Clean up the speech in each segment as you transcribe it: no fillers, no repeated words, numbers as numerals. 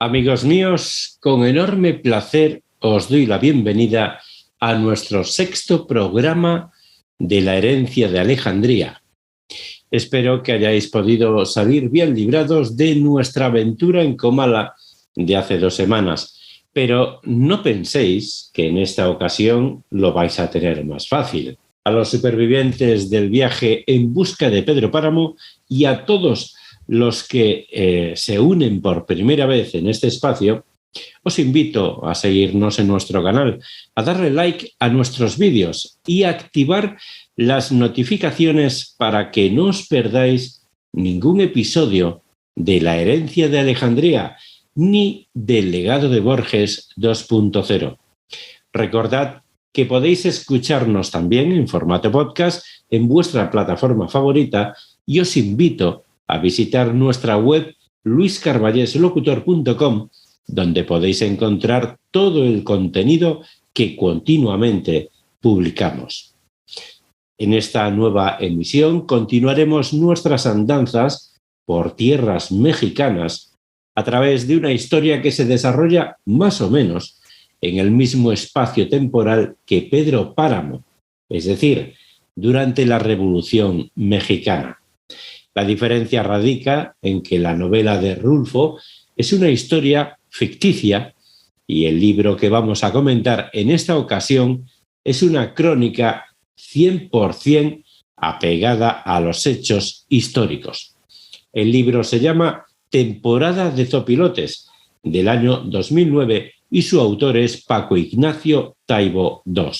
Amigos míos, con enorme placer os doy la bienvenida a nuestro sexto programa de la herencia de Alejandría. Espero que hayáis podido salir bien librados de nuestra aventura en Comala de hace 2 semanas, pero no penséis que en esta ocasión lo vais a tener más fácil. A los supervivientes del viaje en busca de Pedro Páramo y a todos los que se unen por primera vez en este espacio, os invito a seguirnos en nuestro canal, a darle like a nuestros vídeos y a activar las notificaciones para que no os perdáis ningún episodio de la herencia de Alejandría ni del legado de Borges 2.0. Recordad que podéis escucharnos también en formato podcast en vuestra plataforma favorita y os invito a visitar nuestra web luiscarballeslocutor.com, donde podéis encontrar todo el contenido que continuamente publicamos. En esta nueva emisión continuaremos nuestras andanzas por tierras mexicanas a través de una historia que se desarrolla más o menos en el mismo espacio temporal que Pedro Páramo, es decir, durante la Revolución Mexicana. La diferencia radica en que la novela de Rulfo es una historia ficticia y el libro que vamos a comentar en esta ocasión es una crónica 100% apegada a los hechos históricos. El libro se llama Temporada de Zopilotes, del año 2009, y su autor es Paco Ignacio Taibo II.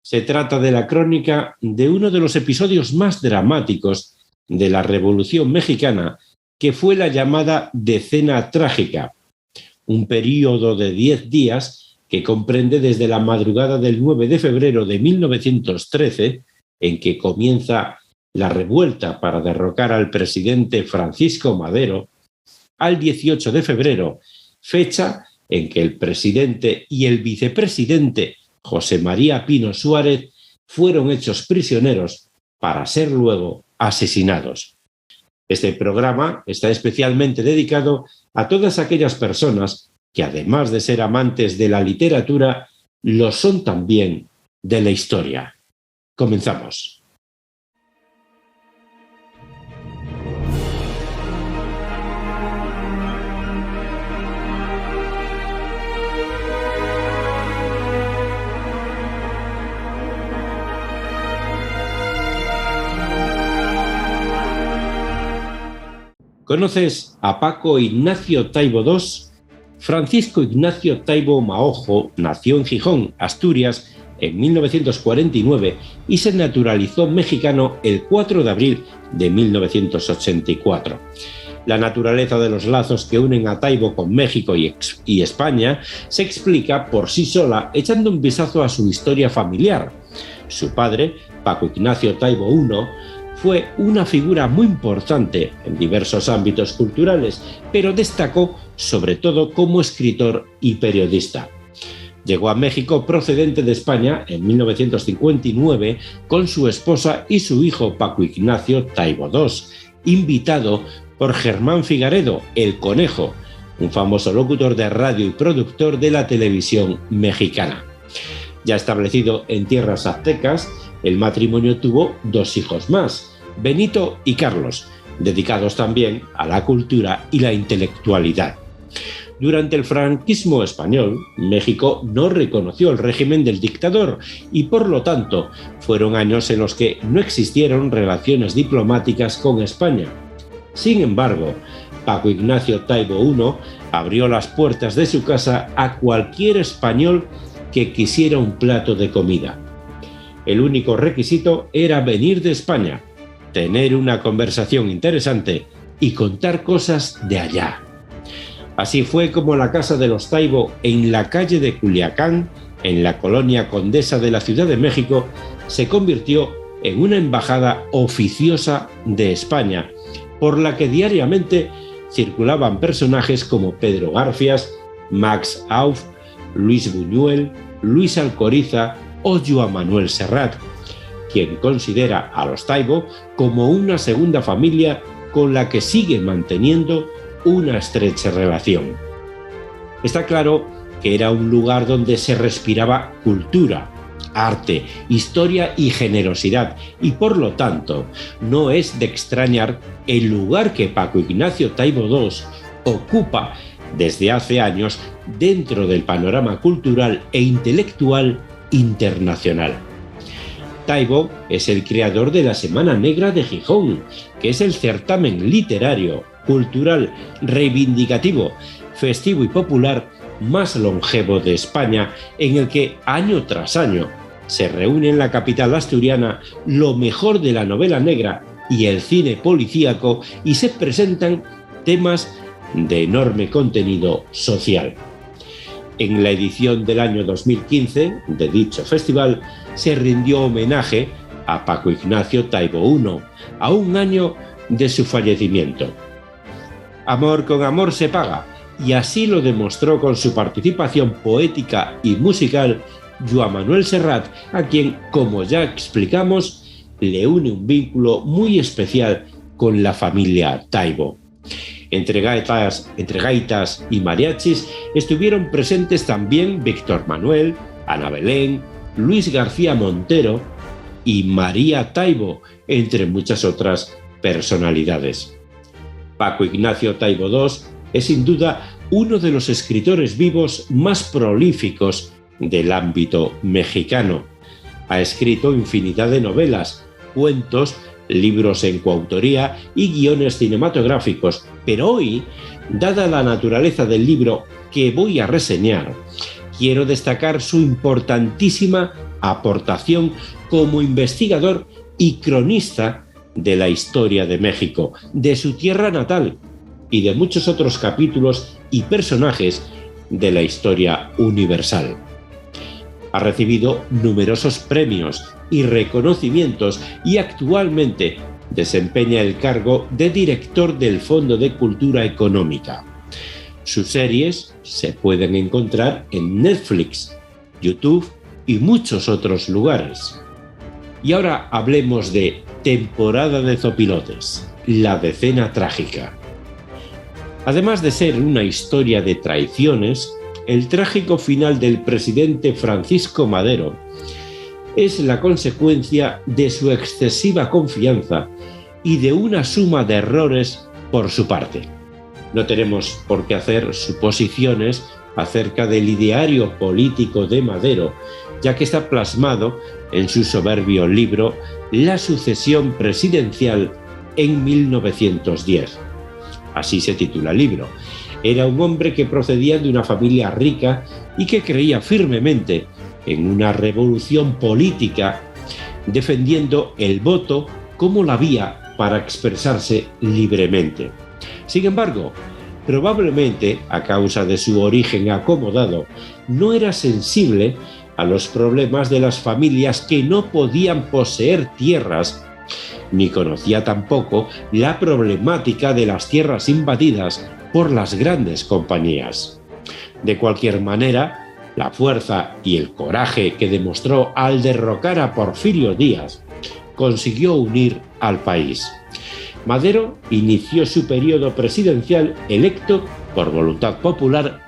Se trata de la crónica de uno de los episodios más dramáticos de la Revolución Mexicana, que fue la llamada Decena Trágica, un período de 10 días que comprende desde la madrugada del 9 de febrero de 1913, en que comienza la revuelta para derrocar al presidente Francisco Madero, al 18 de febrero, fecha en que el presidente y el vicepresidente José María Pino Suárez fueron hechos prisioneros para ser luego asesinados. Este programa está especialmente dedicado a todas aquellas personas que, además de ser amantes de la literatura, lo son también de la historia. Comenzamos. ¿Conoces a Paco Ignacio Taibo II? Francisco Ignacio Taibo Maojo nació en Gijón, Asturias, en 1949 y se naturalizó mexicano el 4 de abril de 1984. La naturaleza de los lazos que unen a Taibo con México y España se explica por sí sola echando un vistazo a su historia familiar. Su padre, Paco Ignacio Taibo I, fue una figura muy importante en diversos ámbitos culturales, pero destacó sobre todo como escritor y periodista. Llegó a México procedente de España en 1959 con su esposa y su hijo Paco Ignacio Taibo II, invitado por Germán Figaredo, el Conejo, un famoso locutor de radio y productor de la televisión mexicana. Ya establecido en tierras aztecas, el matrimonio tuvo 2 hijos más, Benito y Carlos, dedicados también a la cultura y la intelectualidad. Durante el franquismo español, México no reconoció el régimen del dictador y, por lo tanto, fueron años en los que no existieron relaciones diplomáticas con España. Sin embargo, Paco Ignacio Taibo I abrió las puertas de su casa a cualquier español que quisiera un plato de comida. El único requisito era venir de España, tener una conversación interesante y contar cosas de allá. Así fue como la casa de los Taibo en la calle de Culiacán, en la colonia Condesa de la Ciudad de México, se convirtió en una embajada oficiosa de España, por la que diariamente circulaban personajes como Pedro Garfias, Max Auf, Luis Buñuel, Luis Alcoriza o Joan Manuel Serrat, quien considera a los Taibo como una segunda familia con la que sigue manteniendo una estrecha relación. Está claro que era un lugar donde se respiraba cultura, arte, historia y generosidad, y por lo tanto no es de extrañar el lugar que Paco Ignacio Taibo II ocupa desde hace años dentro del panorama cultural e intelectual internacional. Taibo es el creador de la Semana Negra de Gijón, que es el certamen literario, cultural, reivindicativo, festivo y popular más longevo de España, en el que año tras año se reúne en la capital asturiana lo mejor de la novela negra y el cine policíaco y se presentan temas de enorme contenido social. En la edición del año 2015 de dicho festival se rindió homenaje a Paco Ignacio Taibo I, a un año de su fallecimiento. Amor con amor se paga, y así lo demostró con su participación poética y musical Joan Manuel Serrat, a quien, como ya explicamos, le une un vínculo muy especial con la familia Taibo. Entre gaitas y mariachis estuvieron presentes también Víctor Manuel, Ana Belén, Luis García Montero y María Taibo, entre muchas otras personalidades. Paco Ignacio Taibo II es sin duda uno de los escritores vivos más prolíficos del ámbito mexicano. Ha escrito infinidad de novelas, cuentos, libros en coautoría y guiones cinematográficos, pero hoy, dada la naturaleza del libro que voy a reseñar, quiero destacar su importantísima aportación como investigador y cronista de la historia de México, de su tierra natal y de muchos otros capítulos y personajes de la historia universal. Ha recibido numerosos premios y reconocimientos y actualmente desempeña el cargo de director del Fondo de Cultura Económica. Sus series se pueden encontrar en Netflix, YouTube y muchos otros lugares. Y ahora hablemos de Temporada de Zopilotes, la decena trágica. Además de ser una historia de traiciones, el trágico final del presidente Francisco Madero es la consecuencia de su excesiva confianza y de una suma de errores por su parte. No tenemos por qué hacer suposiciones acerca del ideario político de Madero, ya que está plasmado en su soberbio libro La sucesión presidencial en 1910. Así se titula el libro. Era un hombre que procedía de una familia rica y que creía firmemente en una revolución política, defendiendo el voto como la vía para expresarse libremente. Sin embargo, probablemente a causa de su origen acomodado, no era sensible a los problemas de las familias que no podían poseer tierras, ni conocía tampoco la problemática de las tierras invadidas por las grandes compañías. De cualquier manera, la fuerza y el coraje que demostró al derrocar a Porfirio Díaz consiguió unir al país. Madero inició su periodo presidencial electo por voluntad popular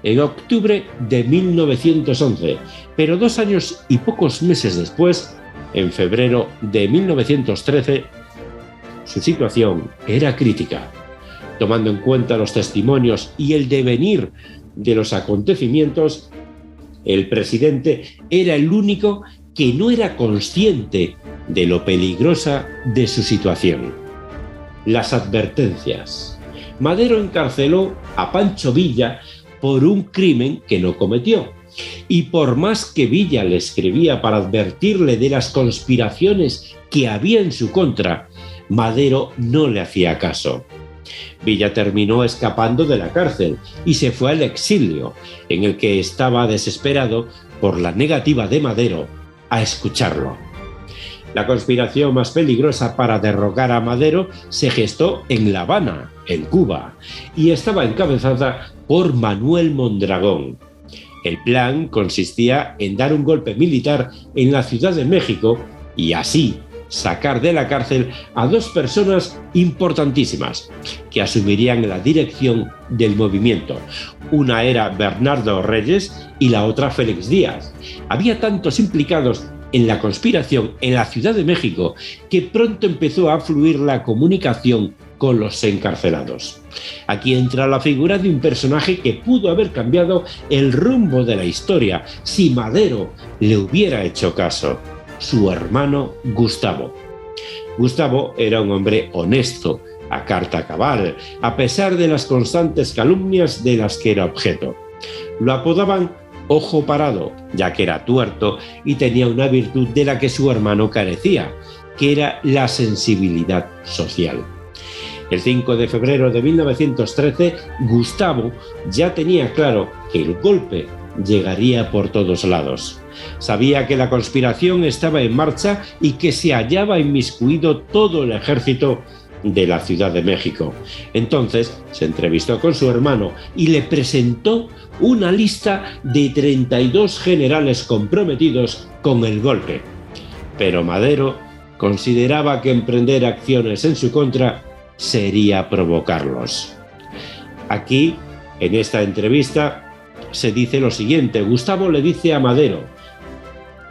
en octubre de 1911, pero 2 años y pocos meses después, en febrero de 1913, su situación era crítica. Tomando en cuenta los testimonios y el devenir de los acontecimientos, el presidente era el único que no era consciente de lo peligrosa de su situación. Las advertencias. Madero encarceló a Pancho Villa por un crimen que no cometió. Y por más que Villa le escribía para advertirle de las conspiraciones que había en su contra, Madero no le hacía caso. Villa terminó escapando de la cárcel y se fue al exilio, en el que estaba desesperado por la negativa de Madero a escucharlo. La conspiración más peligrosa para derrocar a Madero se gestó en La Habana, en Cuba, y estaba encabezada por Manuel Mondragón. El plan consistía en dar un golpe militar en la Ciudad de México y así sacar de la cárcel a dos personas importantísimas que asumirían la dirección del movimiento. Una era Bernardo Reyes y la otra Félix Díaz. Había tantos implicados en la conspiración en la Ciudad de México que pronto empezó a fluir la comunicación con los encarcelados. Aquí entra la figura de un personaje que pudo haber cambiado el rumbo de la historia si Madero le hubiera hecho caso: su hermano Gustavo. Gustavo era un hombre honesto, a carta cabal, a pesar de las constantes calumnias de las que era objeto. Lo apodaban Ojo Parado, ya que era tuerto y tenía una virtud de la que su hermano carecía, que era la sensibilidad social. El 5 de febrero de 1913, Gustavo ya tenía claro que el golpe llegaría por todos lados. Sabía que la conspiración estaba en marcha y que se hallaba inmiscuido todo el ejército de la Ciudad de México. Entonces se entrevistó con su hermano y le presentó una lista de 32 generales comprometidos con el golpe. Pero Madero consideraba que emprender acciones en su contra sería provocarlos. Aquí, en esta entrevista, se dice lo siguiente: Gustavo le dice a Madero: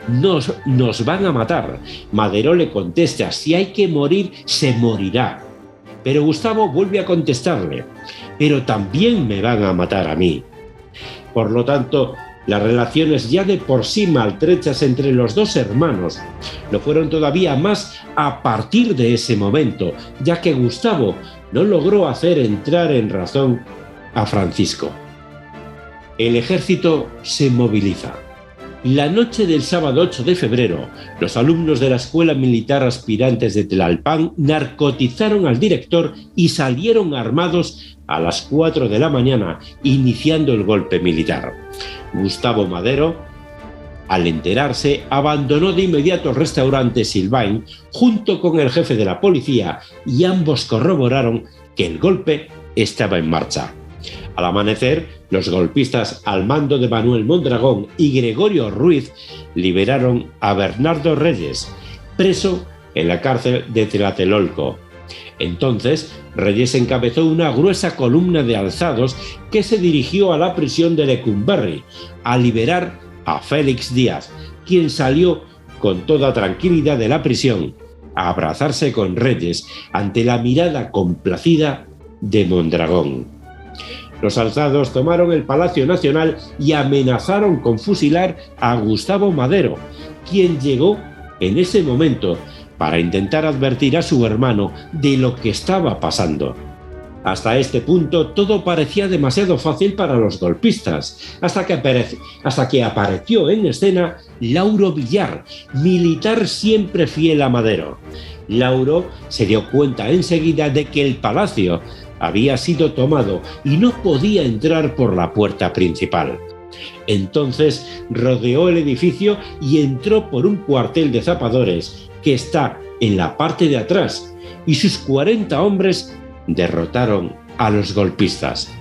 nos van a matar. Madero le contesta: si hay que morir, se morirá. Pero Gustavo vuelve a contestarle: pero también me van a matar a mí. Por lo tanto, las relaciones ya de por sí maltrechas entre los dos hermanos lo fueron todavía más a partir de ese momento, ya que Gustavo no logró hacer entrar en razón a Francisco. El ejército se moviliza. La noche del sábado 8 de febrero, los alumnos de la Escuela Militar Aspirantes de Tlalpan narcotizaron al director y salieron armados a las 4 de la mañana, iniciando el golpe militar. Gustavo Madero, al enterarse, abandonó de inmediato el restaurante Silvain junto con el jefe de la policía y ambos corroboraron que el golpe estaba en marcha. Al amanecer, los golpistas al mando de Manuel Mondragón y Gregorio Ruiz liberaron a Bernardo Reyes, preso en la cárcel de Tlatelolco. Entonces, Reyes encabezó una gruesa columna de alzados que se dirigió a la prisión de Lecumberri a liberar a Félix Díaz, quien salió con toda tranquilidad de la prisión a abrazarse con Reyes ante la mirada complacida de Mondragón. Los alzados tomaron el Palacio Nacional y amenazaron con fusilar a Gustavo Madero, quien llegó en ese momento para intentar advertir a su hermano de lo que estaba pasando. Hasta este punto todo parecía demasiado fácil para los golpistas, hasta que apareció en escena Lauro Villar, militar siempre fiel a Madero. Lauro se dio cuenta enseguida de que el palacio había sido tomado y no podía entrar por la puerta principal. Entonces rodeó el edificio y entró por un cuartel de zapadores que está en la parte de atrás, y sus 40 hombres derrotaron a los golpistas.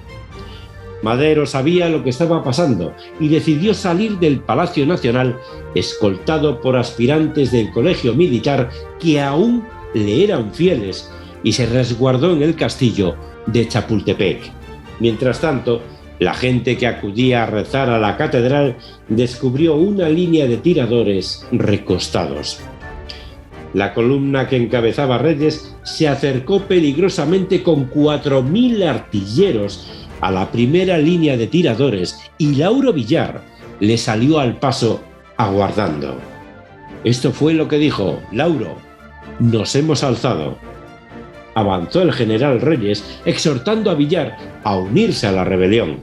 Madero sabía lo que estaba pasando y decidió salir del Palacio Nacional escoltado por aspirantes del colegio militar que aún le eran fieles, y se resguardó en el castillo de Chapultepec. Mientras tanto, la gente que acudía a rezar a la catedral descubrió una línea de tiradores recostados. La columna que encabezaba Reyes se acercó peligrosamente con 4.000 artilleros a la primera línea de tiradores y Lauro Villar le salió al paso aguardando. Esto fue lo que dijo: Lauro, nos hemos alzado. Avanzó el general Reyes exhortando a Villar a unirse a la rebelión.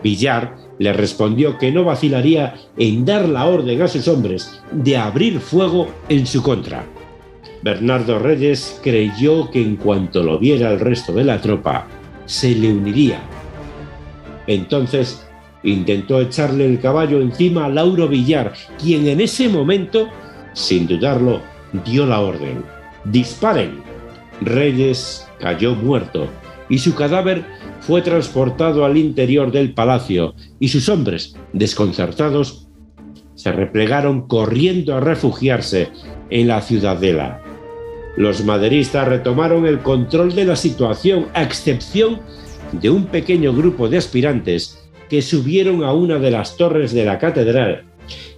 Villar le respondió que no vacilaría en dar la orden a sus hombres de abrir fuego en su contra. Bernardo Reyes creyó que en cuanto lo viera el resto de la tropa, se le uniría. Entonces intentó echarle el caballo encima a Lauro Villar, quien en ese momento, sin dudarlo, dio la orden: ¡disparen! Reyes cayó muerto y su cadáver fue transportado al interior del palacio, y sus hombres, desconcertados, se replegaron corriendo a refugiarse en la Ciudadela. Los maderistas retomaron el control de la situación, a excepción de un pequeño grupo de aspirantes que subieron a una de las torres de la catedral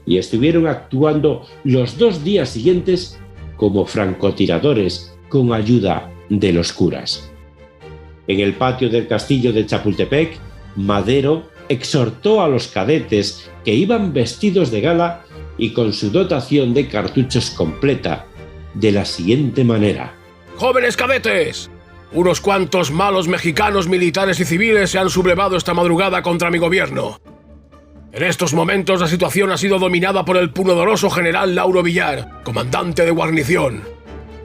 y estuvieron actuando los 2 días siguientes como francotiradores con ayuda de los curas. En el patio del castillo de Chapultepec, Madero exhortó a los cadetes que iban vestidos de gala y con su dotación de cartuchos completa de la siguiente manera: ¡Jóvenes cadetes! Unos cuantos malos mexicanos militares y civiles se han sublevado esta madrugada contra mi gobierno. En estos momentos la situación ha sido dominada por el pundonoroso general Lauro Villar, comandante de guarnición.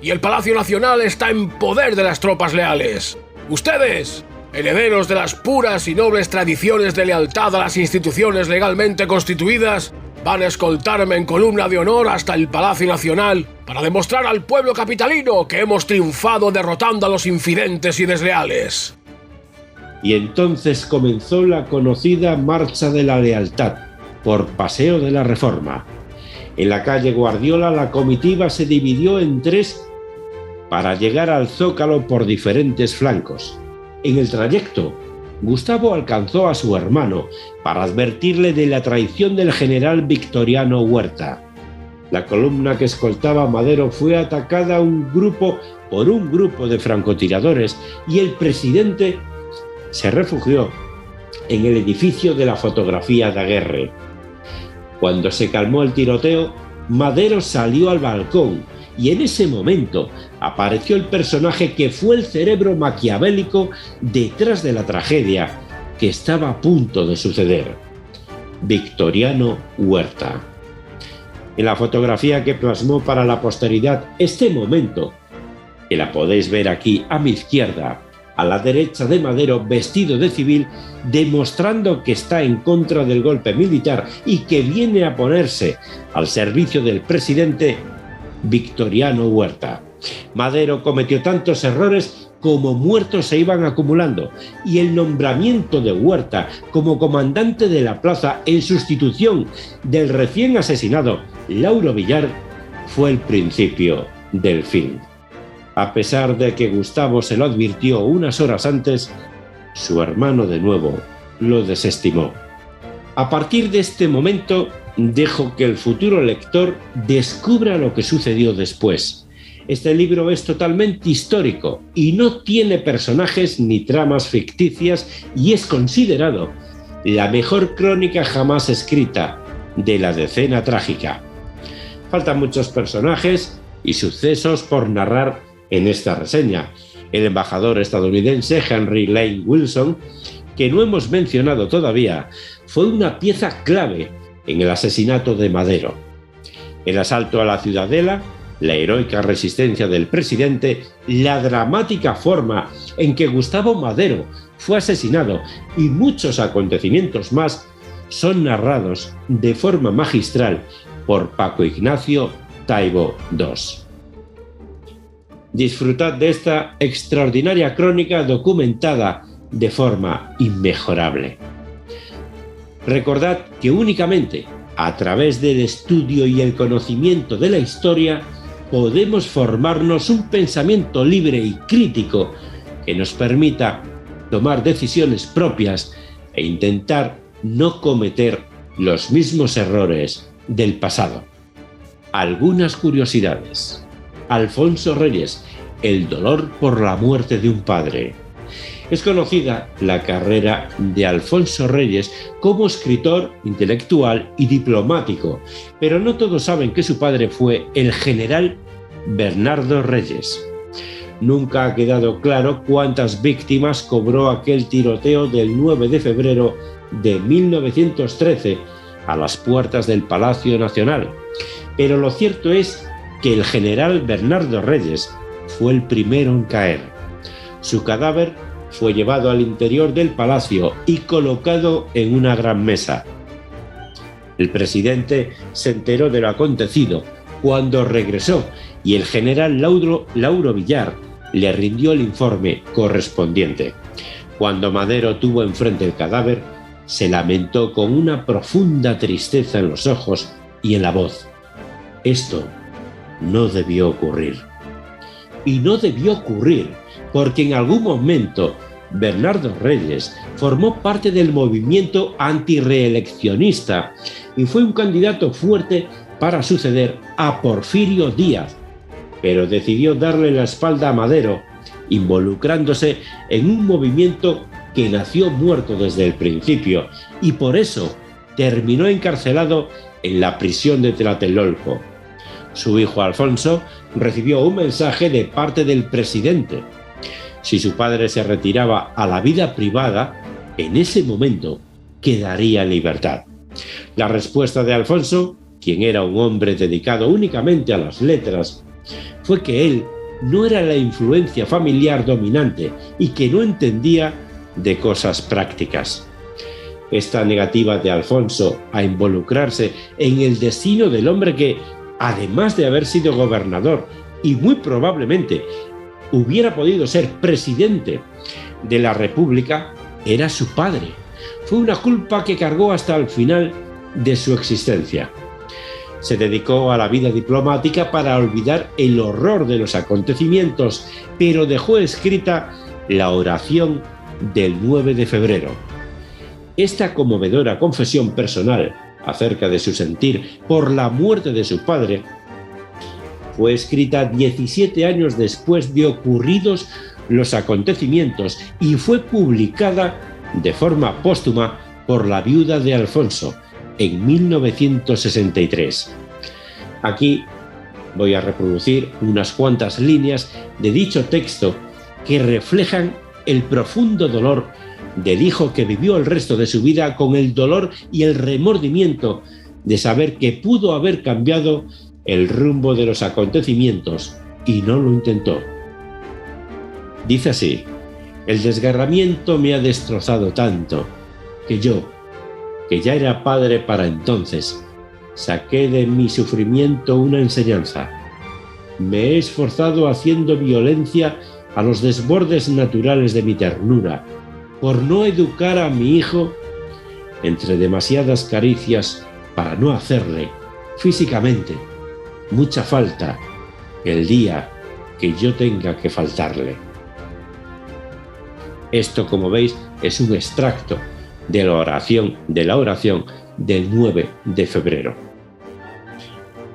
Y el Palacio Nacional está en poder de las tropas leales. Ustedes, herederos de las puras y nobles tradiciones de lealtad a las instituciones legalmente constituidas, van a escoltarme en columna de honor hasta el Palacio Nacional para demostrar al pueblo capitalino que hemos triunfado derrotando a los infidentes y desleales. Y entonces comenzó la conocida Marcha de la Lealtad por Paseo de la Reforma. En la calle Guardiola la comitiva se dividió en 3 para llegar al Zócalo por diferentes flancos. En el trayecto, Gustavo alcanzó a su hermano para advertirle de la traición del general Victoriano Huerta. La columna que escoltaba a Madero fue atacada por un grupo de francotiradores y el presidente se refugió en el edificio de la fotografía Daguerre. Cuando se calmó el tiroteo, Madero salió al balcón y en ese momento apareció el personaje que fue el cerebro maquiavélico detrás de la tragedia que estaba a punto de suceder: Victoriano Huerta. En la fotografía que plasmó para la posteridad este momento, que la podéis ver aquí a mi izquierda, a la derecha de Madero vestido de civil, demostrando que está en contra del golpe militar y que viene a ponerse al servicio del presidente Victoriano Huerta. Madero cometió tantos errores como muertos se iban acumulando, y el nombramiento de Huerta como comandante de la plaza en sustitución del recién asesinado Lauro Villar fue el principio del fin. A pesar de que Gustavo se lo advirtió unas horas antes, su hermano de nuevo lo desestimó. A partir de este momento, dejo que el futuro lector descubra lo que sucedió después. Este libro es totalmente histórico y no tiene personajes ni tramas ficticias y es considerado la mejor crónica jamás escrita de la Decena Trágica. Faltan muchos personajes y sucesos por narrar en esta reseña. El embajador estadounidense Henry Lane Wilson, que no hemos mencionado todavía, fue una pieza clave en el asesinato de Madero. El asalto a la Ciudadela, la heroica resistencia del presidente, la dramática forma en que Gustavo Madero fue asesinado y muchos acontecimientos más son narrados de forma magistral por Paco Ignacio Taibo II. Disfrutad de esta extraordinaria crónica documentada de forma inmejorable. Recordad que únicamente a través del estudio y el conocimiento de la historia podemos formarnos un pensamiento libre y crítico que nos permita tomar decisiones propias e intentar no cometer los mismos errores del pasado. Algunas curiosidades. Alfonso Reyes, el dolor por la muerte de un padre. Es conocida la carrera de Alfonso Reyes como escritor, intelectual y diplomático, pero no todos saben que su padre fue el general Bernardo Reyes. Nunca ha quedado claro cuántas víctimas cobró aquel tiroteo del 9 de febrero de 1913 a las puertas del Palacio Nacional, pero lo cierto es que el general Bernardo Reyes fue el primero en caer. Su cadáver fue llevado al interior del palacio y colocado en una gran mesa. El presidente se enteró de lo acontecido cuando regresó y el general Lauro Villar le rindió el informe correspondiente. Cuando Madero tuvo enfrente el cadáver, se lamentó con una profunda tristeza en los ojos y en la voz. Esto no debió ocurrir. Y no debió ocurrir porque en algún momento Bernardo Reyes formó parte del movimiento antirreeleccionista y fue un candidato fuerte para suceder a Porfirio Díaz, pero decidió darle la espalda a Madero, involucrándose en un movimiento que nació muerto desde el principio y por eso terminó encarcelado en la prisión de Tlatelolco. Su hijo Alfonso recibió un mensaje de parte del presidente. Si su padre se retiraba a la vida privada, en ese momento quedaría en libertad. La respuesta de Alfonso, quien era un hombre dedicado únicamente a las letras, fue que él no era la influencia familiar dominante y que no entendía de cosas prácticas. Esta negativa de Alfonso a involucrarse en el destino del hombre que, además de haber sido gobernador y muy probablemente hubiera podido ser presidente de la República, era su padre. Fue una culpa que cargó hasta el final de su existencia. Se dedicó a la vida diplomática para olvidar el horror de los acontecimientos, pero dejó escrita la oración del 9 de febrero. Esta conmovedora confesión personal acerca de su sentir por la muerte de su padre fue escrita 17 años después de ocurridos los acontecimientos y fue publicada de forma póstuma por la viuda de Alfonso en 1963. Aquí voy a reproducir unas cuantas líneas de dicho texto que reflejan el profundo dolor del hijo que vivió el resto de su vida con el dolor y el remordimiento de saber que pudo haber cambiado el rumbo de los acontecimientos y no lo intentó. Dice así: el desgarramiento me ha destrozado tanto que yo, que ya era padre para entonces, saqué de mi sufrimiento una enseñanza. Me he esforzado haciendo violencia a los desbordes naturales de mi ternura, por no educar a mi hijo entre demasiadas caricias para no hacerle, físicamente, mucha falta el día que yo tenga que faltarle. Esto, como veis, es un extracto de la oración del 9 de febrero.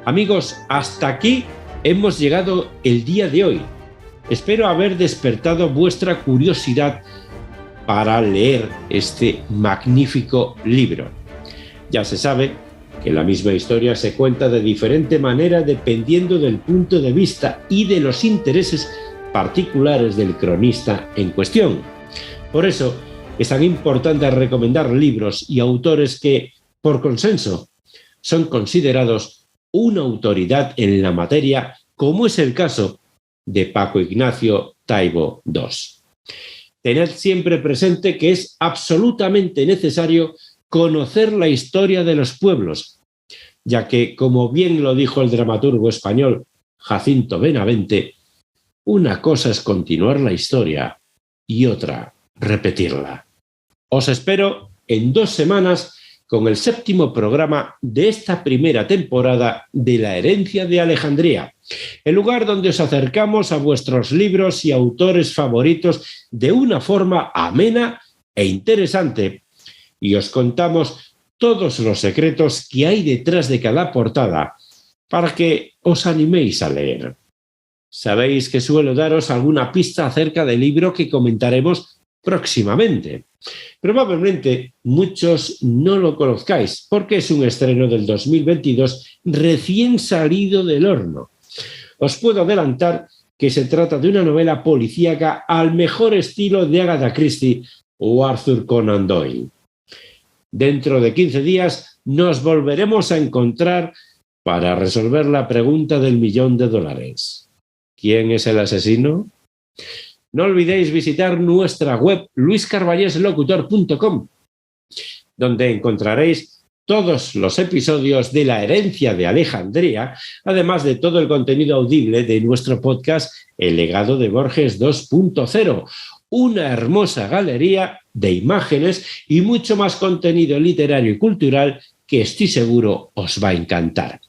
Amigos, hasta aquí hemos llegado el día de hoy. Espero haber despertado vuestra curiosidad para leer este magnífico libro. Ya se sabe que la misma historia se cuenta de diferente manera dependiendo del punto de vista y de los intereses particulares del cronista en cuestión. Por eso es tan importante recomendar libros y autores que, por consenso, son considerados una autoridad en la materia, como es el caso de Paco Ignacio Taibo II. Tened siempre presente que es absolutamente necesario conocer la historia de los pueblos, ya que, como bien lo dijo el dramaturgo español Jacinto Benavente, una cosa es continuar la historia y otra repetirla. Os espero en 2 semanas con el 7º programa de esta primera temporada de La Herencia de Alejandría, el lugar donde os acercamos a vuestros libros y autores favoritos de una forma amena e interesante y os contamos todos los secretos que hay detrás de cada portada para que os animéis a leer. Sabéis que suelo daros alguna pista acerca del libro que comentaremos próximamente. Probablemente muchos no lo conozcáis porque es un estreno del 2022 recién salido del horno. Os puedo adelantar que se trata de una novela policíaca al mejor estilo de Agatha Christie o Arthur Conan Doyle. Dentro de 15 días nos volveremos a encontrar para resolver la pregunta del $1.000.000. ¿Quién es el asesino? No olvidéis visitar nuestra web luiscarballeslocutor.com, donde encontraréis todos los episodios de La Herencia de Alejandría, además de todo el contenido audible de nuestro podcast El legado de Borges 2.0, una hermosa galería de imágenes y mucho más contenido literario y cultural que estoy seguro os va a encantar.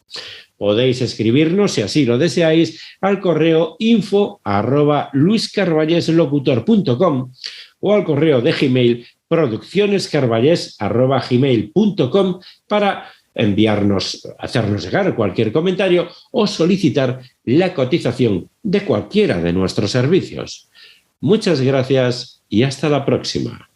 Podéis escribirnos, si así lo deseáis, al correo info@luiscarballeslocutor.com o al correo de Gmail produccionescarballés@gmail.com para hacernos llegar cualquier comentario o solicitar la cotización de cualquiera de nuestros servicios. Muchas gracias y hasta la próxima.